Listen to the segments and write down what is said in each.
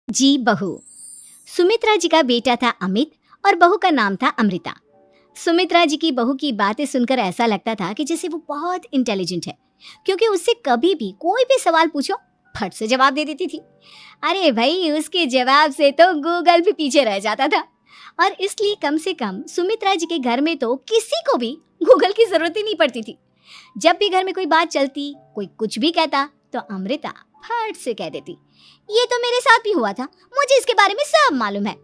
जी बहू। सुमित्रा जी का बेटा था अमित और बहू का नाम था अमृता। सुमित्रा जी की बहू की बातें सुनकर ऐसा लगता था कि जैसे वो बहुत इंटेलिजेंट है, क्योंकि उससे कभी भी कोई भी सवाल पूछो फट से जवाब दे देती थी। अरे भाई, उसके जवाब से तो गूगल भी पीछे रह जाता था। और इसलिए कम से कम सुमित्रा जी के घर में तो किसी को भी गूगल की जरूरत ही नहीं पड़ती थी। जब भी घर में कोई बात चलती, कोई कुछ भी कहता, तो अमृता फट से कह देती, ये तो मेरे साथ भी हुआ था, मुझे इसके बारे में सब मालूम है।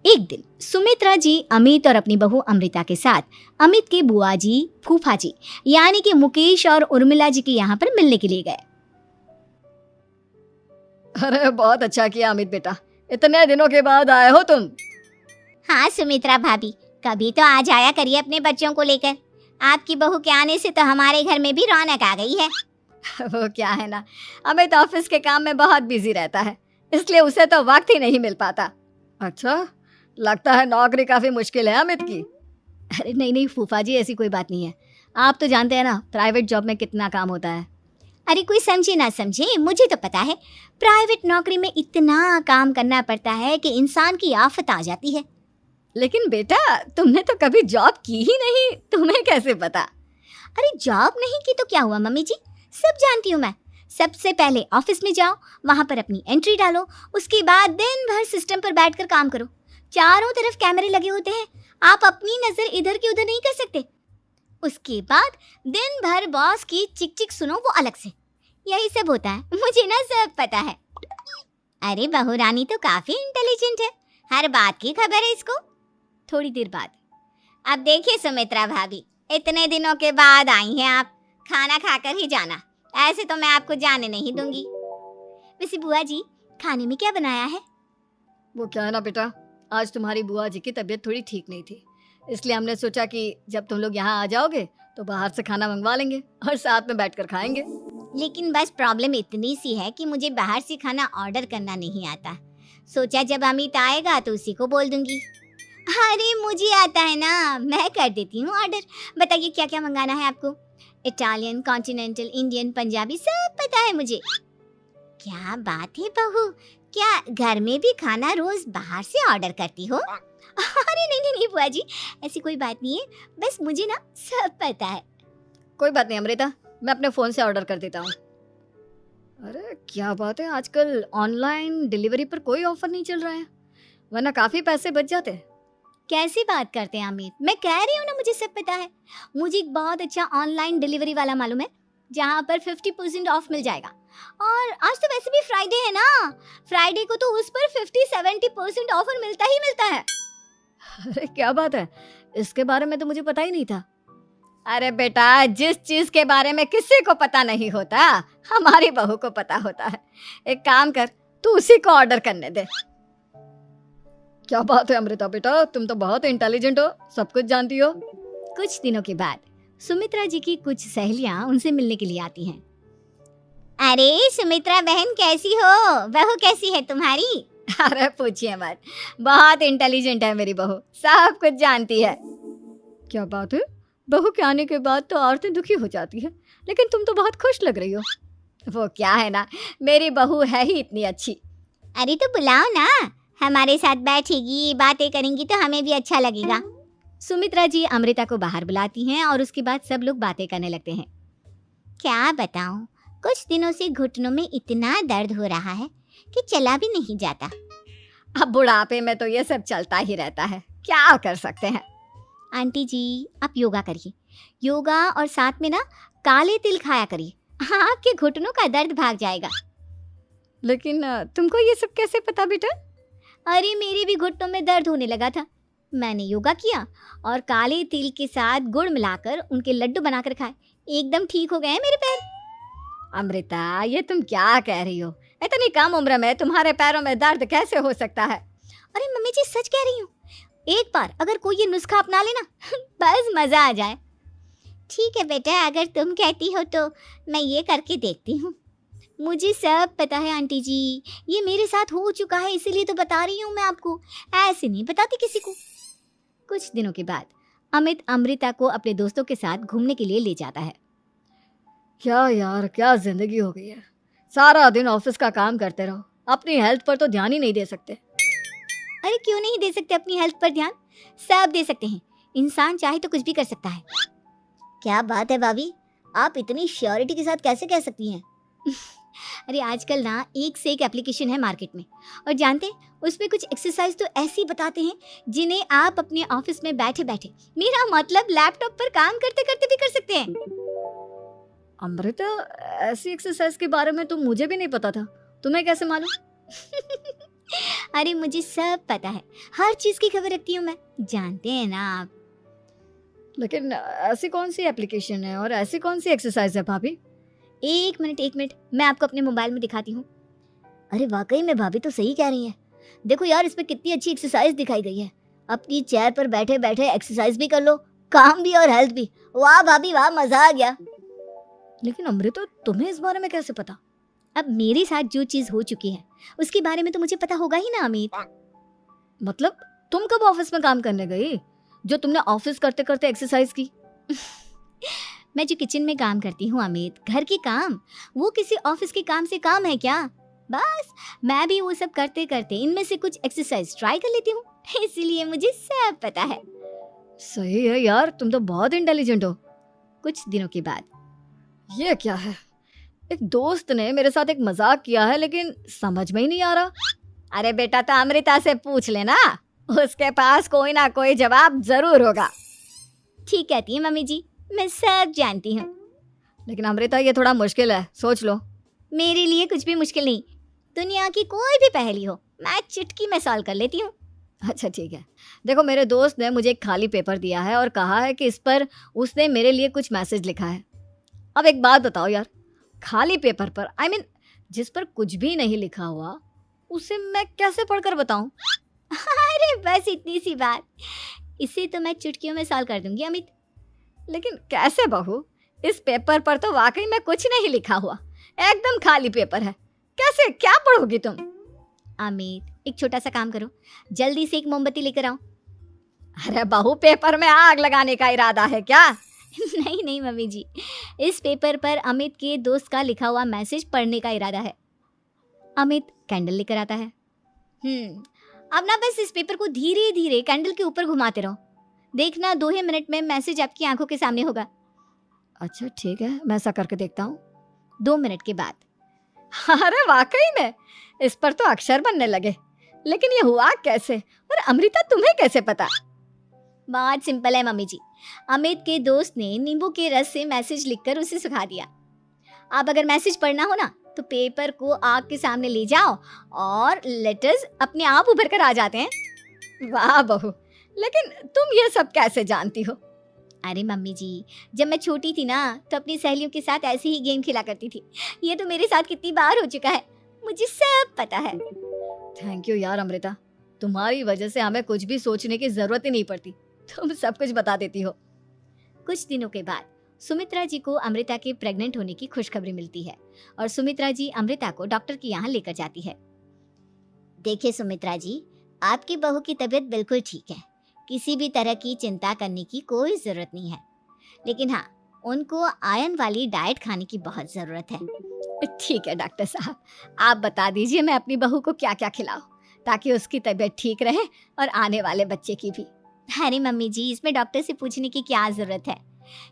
एक दिन सुमित्रा जी अमित और अपनी बहू अमृता के साथ अमित के बुआ जी, फूफा जी यानी कि मुकेश और उर्मिला जी के यहाँ पर मिलने के लिए गए। अरे बहुत अच्छा किया अमित बेटा, इतने दिनों के बाद आए हो तुम। हाँ सुमित्रा भाभी, कभी तो आ जाया करिए अपने बच्चों को लेकर। आपकी बहू के आने से तो हमारे घर में भी रौनक आ गई है। वो क्या है ना, अमित ऑफिस के काम में बहुत बिजी रहता है, इसलिए उसे तो वक्त ही नहीं मिल पाता। अच्छा, लगता है नौकरी काफी मुश्किल है अमित की। अरे नहीं नहीं फूफा जी, ऐसी कोई बात नहीं है। आप तो जानते हैं ना प्राइवेट जॉब में कितना काम होता है। अरे कोई समझे ना समझे, मुझे तो पता है प्राइवेट नौकरी में इतना काम करना पड़ता है कि इंसान की आफत आ जाती है। लेकिन बेटा, तुमने तो कभी जॉब की ही नहीं, तुम्हें कैसे पता? अरे जॉब नहीं की तो क्या हुआ मम्मी जी, सब जानती हूँ मैं। सबसे पहले ऑफिस में जाओ, वहां पर अपनी एंट्री डालो, उसके बाद दिन भर सिस्टम पर बैठकर काम करो। चारों तरफ कैमरे लगे होते हैं, आप अपनी नजर इधर की उधर नहीं कर सकते। उसके बाद दिन भर बॉस की चिक चिक सुनो, वो अलग से। यही सब होता है, मुझे ना सब पता है। अरे बहू रानी तो काफी इंटेलिजेंट है, हर बात की खबर है इसको। थोड़ी देर बाद, अब देखिए सुमित्रा भाभी, इतने दिनों के बाद आई हैं आप, खाना खाकर ही जाना, ऐसे तो मैं आपको जाने नहीं दूंगी। वैसे बुआ जी, खाने में क्या बनाया है? वो क्या है ना बेटा, आज तुम्हारी बुआ जी की तबीयत थोड़ी ठीक नहीं थी, इसलिए हमने सोचा कि जब तुम लोग यहाँ आ जाओगे तो बाहर से खाना मंगवा लेंगे और साथ में बैठकर खाएंगे। लेकिन बस प्रॉब्लम इतनी सी है कि मुझे बाहर से खाना ऑर्डर करना नहीं आता। सोचा जब अमित आएगा तो उसी को बोल दूंगी। अरे मुझे आता है ना, मैं कर देती हूँ ऑर्डर। बताइए क्या क्या मंगाना है आपको? इटालियन, कॉन्टिनेंटल, इंडियन, पंजाबी, सब पता है मुझे। क्या बात है बहू, क्या घर में भी खाना रोज बाहर से ऑर्डर करती हो? अरे नहीं नहीं नहीं बुआ जी, ऐसी कोई बात नहीं है, बस मुझे ना सब पता है। कोई बात नहीं अमृता, मैं अपने फोन से ऑर्डर कर देता हूँ। अरे क्या बात है, आजकल ऑनलाइन डिलीवरी पर कोई ऑफर नहीं चल रहा है, वरना काफी पैसे बच जाते हैं। कैसी बात करते हैं अमित, मैं कह रही हूँ ना मुझे सब पता है। मुझे एक बहुत अच्छा ऑनलाइन डिलीवरी वाला मालूम है, जहाँ पर 50% ऑफ मिल जाएगा। और आज तो वैसे भी फ्राइडे है ना, फ्राइडे को तो उस पर 50-70% ऑफर मिलता ही मिलता है। अरे क्या बात है, इसके बारे में तो मुझे पता ही नहीं था। अरे बेटा, जिस चीज के बारे में किसी को पता नहीं होता, हमारी बहू को पता होता है। एक काम कर, तू उसी को ऑर्डर करने दे। क्या बात है अमृता बेटा, तुम तो बहुत इंटेलिजेंट हो, सब कुछ जानती हो। कुछ दिनों के बाद सुमित्रा जी की कुछ सहेलियां उनसे मिलने के लिए आती हैं। अरे सुमित्रा बहन कैसी हो, बहू कैसी है तुम्हारी? अरे पूछिए मत, बहुत इंटेलिजेंट है मेरी बहू, सब कुछ जानती है। क्या बात है, बहू के आने के बाद तो औरतें दुखी हो जाती है, लेकिन तुम तो बहुत खुश लग रही हो। वो क्या है ना, मेरी बहू है ही इतनी अच्छी। अरे तो बुलाओ ना, हमारे साथ बैठेगी, बातें करेंगी तो हमें भी अच्छा लगेगा। सुमित्रा जी अमृता को बाहर बुलाती हैं और उसके बाद सब लोग बातें करने लगते हैं। क्या बताऊं, कुछ दिनों से घुटनों में इतना दर्द हो रहा है कि चला भी नहीं जाता। अब बुढ़ापे में तो ये सब चलता ही रहता है, क्या कर सकते हैं। आंटी जी आप योगा करिए, योगा और साथ में ना काले तिल खाया करिए, आपके घुटनों का दर्द भाग जाएगा। लेकिन तुमको ये सब कैसे पता बेटा? अरे मेरे भी घुटनों में दर्द होने लगा था, मैंने योगा किया और काले तिल के साथ गुड़ मिलाकर उनके लड्डू बनाकर खाए, एकदम ठीक हो गए हैं मेरे पैर। अमृता, ये तुम क्या कह रही हो, इतनी कम उम्र में तुम्हारे पैरों में दर्द कैसे हो सकता है? अरे मम्मी जी सच कह रही हूँ, एक बार अगर कोई ये नुस्खा अपना लेना बस मजा आ जाए। ठीक है बेटा, अगर तुम कहती हो तो मैं ये करके देखती हूँ। मुझे सब पता है आंटी जी, ये मेरे साथ हो चुका है, इसीलिए तो बता रही हूँ मैं आपको, ऐसे नहीं बताती किसी को। कुछ दिनों के बाद अमित अमृता को अपने दोस्तों के साथ घूमने के लिए ले जाता है। क्या यार, क्या जिंदगी हो गई है, सारा दिन ऑफिस का काम करते रहो अपनी हेल्थ पर तो ध्यान ही नहीं दे सकते। अरे क्यों नहीं दे सकते अपनी हेल्थ पर ध्यान? सब दे सकते हैं। इंसान चाहे तो कुछ भी कर सकता है। क्या बात है भाभी, आप इतनी श्योरिटी के साथ कैसे कह सकती हैं? अरे आजकल ना एक से एक एप्लीकेशन है मार्केट में, और जानते हैं उसमें कुछ एक्सरसाइज तो ऐसी बताते हैं जिन्हें आप अपने ऑफिस में बैठे बैठे, मेरा मतलब लैपटॉप पर काम करते करते भी कर सकते हैं। अमृता, ऐसी एक्सरसाइज के बारे में तो मुझे भी नहीं पता था, तुम्हें कैसे मालूम? अरे मुझे सब पता है, हर चीज की खबर रखती हूँ मैं, जानते हैं ना आप। लेकिन ऐसी कौन सी एप्लीकेशन है और ऐसी कौन सी एक्सरसाइज है भाभी? एक मिनट, मैं आपको अपने मोबाइल में दिखाती हूँ। अरे वाकई में भाभी तो सही कह रही हैं। देखो यार, इसमें कितनी अच्छी एक्सरसाइज दिखाई गई है। अपनी चेयर पर बैठे बैठे एक्सरसाइज भी कर लो, काम भी और हेल्थ भी। वाह भाभी वाह, मजा आ गया। लेकिन अमृता, तुम्हें इस बारे में कैसे पता? अब मेरे साथ जो चीज हो चुकी है उसके बारे में तो मुझे पता होगा ही ना अमित। मतलब तुम कब ऑफिस में काम करने गई जो तुमने ऑफिस करते करते एक्सरसाइज की? मैं जो किचन में काम करती हूँ अमित, घर के काम, वो किसी ऑफिस के काम से काम है क्या? बस मैं भी वो सब करते करते इनमें से कुछ एक्सरसाइज ट्राई कर लेती हूँ, इसीलिए मुझे सब पता है। सही है यार, तुम तो बहुत इंटेलिजेंट हो। कुछ दिनों के बाद, ये क्या है? एक दोस्त ने मेरे साथ एक मजाक किया है, लेकिन समझ में ही नहीं आ रहा। अरे बेटा, तो अमृता से पूछ लेना, उसके पास कोई ना कोई जवाब जरूर होगा। ठीक कहती है मम्मी जी, मैं सब जानती हूँ। लेकिन अमृता, ये थोड़ा मुश्किल है, सोच लो। मेरे लिए कुछ भी मुश्किल नहीं, दुनिया की कोई भी पहेली हो मैं चुटकी में सॉल्व कर लेती हूँ। अच्छा ठीक है, देखो मेरे दोस्त ने मुझे एक खाली पेपर दिया है और कहा है कि इस पर उसने मेरे लिए कुछ मैसेज लिखा है। अब एक बात बताओ यार, खाली पेपर पर, I mean, जिस पर कुछ भी नहीं लिखा हुआ, उसे मैं कैसे पढ़कर बताऊं? अरे बस इतनी सी बात, इसे तो मैं चुटकियों में सॉल्व कर दूंगी अमित। लेकिन कैसे बहू? इस पेपर पर तो वाकई में कुछ नहीं लिखा हुआ, एकदम खाली पेपर है, कैसे क्या पढ़ोगी तुम? अमित, एक छोटा सा काम करो, जल्दी से एक मोमबत्ती लेकर आओ। अरे बहू, पेपर में आग लगाने का इरादा है क्या? नहीं नहीं मम्मी जी, इस पेपर पर अमित के दोस्त का लिखा हुआ मैसेज पढ़ने का इरादा है। अमित कैंडल लेकर आता है। अब ना बस इस पेपर को धीरे धीरे कैंडल के ऊपर घुमाते रहो, देखना 2 ही मिनट में मैसेज आपकी आंखों के सामने होगा। अच्छा ठीक है, मैं ऐसा करके देखता हूँ। 2 मिनट के बाद, अरे वाकई में इस पर तो अक्षर बनने लगे, लेकिन ये हुआ कैसे? और अमृता, तुम्हें कैसे पता? बहुत सिंपल है मम्मी जी, अमित के दोस्त ने नींबू के रस से मैसेज लिखकर उसे सुखा दिया। अब अगर मैसेज पढ़ना हो ना तो पेपर को आग के सामने ले जाओ और लेटर्स अपने आप उभर कर आ जाते हैं। वाह बहू, लेकिन तुम ये सब कैसे जानती हो? अरे मम्मी जी, जब मैं छोटी थी ना तो अपनी सहेलियों के साथ ऐसे ही गेम खेला करती थी। ये तो मेरे साथ कितनी बार हो चुका है, मुझे सब पता है। थैंक यू यार अमृता, तुम्हारी वजह से हमें कुछ भी सोचने की जरूरत ही नहीं पड़ती, तुम सब कुछ बता देती हो। कुछ दिनों के बाद सुमित्रा जी को अमृता के प्रेग्नेंट होने की खुशखबरी मिलती है और सुमित्रा जी अमृता को डॉक्टर के यहाँ लेकर जाती है। देखिए सुमित्रा जी, आपकी बहू की तबीयत बिल्कुल ठीक है, किसी भी तरह की चिंता करने की कोई जरूरत नहीं है, लेकिन हाँ, उनको आयरन वाली डाइट खाने की बहुत जरूरत है। ठीक है डॉक्टर साहब, आप बता दीजिए मैं अपनी बहू को क्या क्या खिलाऊं ताकि उसकी तबीयत ठीक रहे और आने वाले बच्चे की भी। अरे मम्मी जी, इसमें डॉक्टर से पूछने की क्या जरूरत है,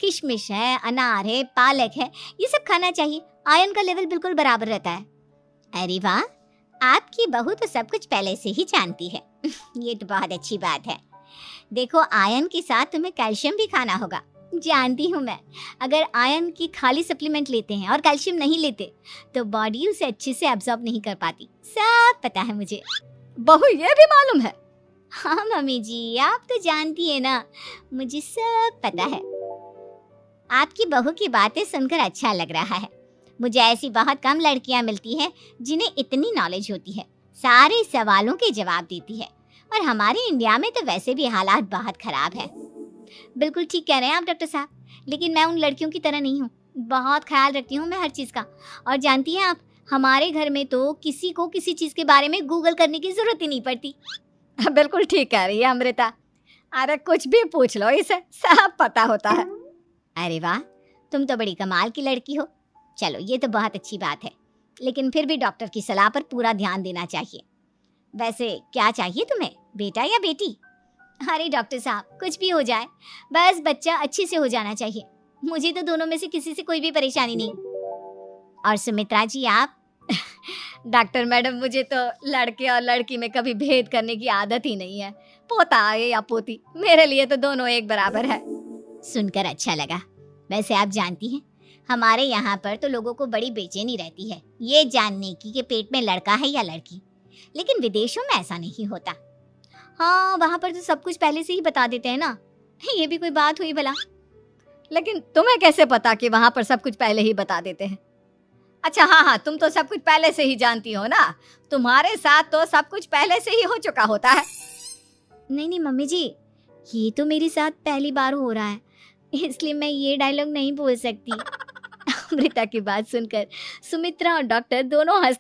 किशमिश है, अनार है, पालक है, ये सब खाना चाहिए, आयरन का लेवल बिल्कुल बराबर रहता है। अरे वाह, आपकी बहू तो सब कुछ पहले से ही जानती है। ये तो बहुत अच्छी बात है। देखो, आयरन के साथ तुम्हें कैल्शियम भी खाना होगा, जानती हूँ मैं। अगर आयरन की खाली सप्लीमेंट लेते हैं और कैल्शियम नहीं लेते तो बॉडी उसे अच्छे से एब्जॉर्ब नहीं कर पाती, सब पता है मुझे। बहू, ये भी मालूम है? हाँ मम्मी जी, आप तो जानती है ना, मुझे सब पता है। आपकी बहू की बातें सुनकर अच्छा लग रहा है। मुझे ऐसी बहुत कम लड़कियां मिलती हैं जिन्हें इतनी नॉलेज होती है, सारे सवालों के जवाब देती है, और हमारे इंडिया में तो वैसे भी हालात बहुत खराब है। बिल्कुल ठीक कह रहे हैं आप डॉक्टर साहब, लेकिन मैं उन लड़कियों की तरह नहीं हूँ, बहुत ख्याल रखती हूँ मैं हर चीज़ का। और जानती हैं आप, हमारे घर में तो किसी को किसी चीज़ के बारे में गूगल करने की ज़रूरत ही नहीं पड़ती। बिल्कुल ठीक कह रही है अमृता, अरे कुछ भी पूछ लो, इसे सब पता होता है। अरे वाह, तुम तो बड़ी कमाल की लड़की हो। चलो, ये तो बहुत अच्छी बात है। लेकिन फिर भी डॉक्टर की सलाह पर पूरा ध्यान देना चाहिए। वैसे क्या चाहिए तुम्हें, बेटा या बेटी? अरे डॉक्टर साहब, कुछ भी हो जाए, बस बच्चा अच्छे से हो जाना चाहिए। मुझे तो दोनों में से किसी से कोई भी परेशानी नहीं। और सुमित्रा जी आप? डॉक्टर मैडम, मुझे तो लड़के और लड़की में कभी भेद करने की आदत ही नहीं है। पोता आए या पोती, मेरे लिए तो दोनों एक बराबर है। सुनकर अच्छा लगा। वैसे आप जानती हैं, हमारे यहाँ पर तो लोगों को बड़ी बेचैनी रहती है ये जानने की कि पेट में लड़का है या लड़की, लेकिन विदेशों में ऐसा नहीं होता। हाँ, वहाँ पर तो सब कुछ पहले से ही बता देते हैं ना। ये भी कोई बात हुई भला? लेकिन तुम्हें कैसे पता कि वहाँ पर सब कुछ पहले ही बता देते हैं? अच्छा, हाँ हाँ, तुम तो सब कुछ पहले से ही जानती हो ना। तुम्हारे साथ तो सब कुछ पहले से ही हो चुका होता है। नहीं नहीं मम्मी जी, ये तो मेरे साथ पहली बार हो रहा है, इसलिए मैं ये डायलॉग नहीं बोल सकती। अमृता की बात सुनकर सुमित्रा और डॉक्टर दोनों हंस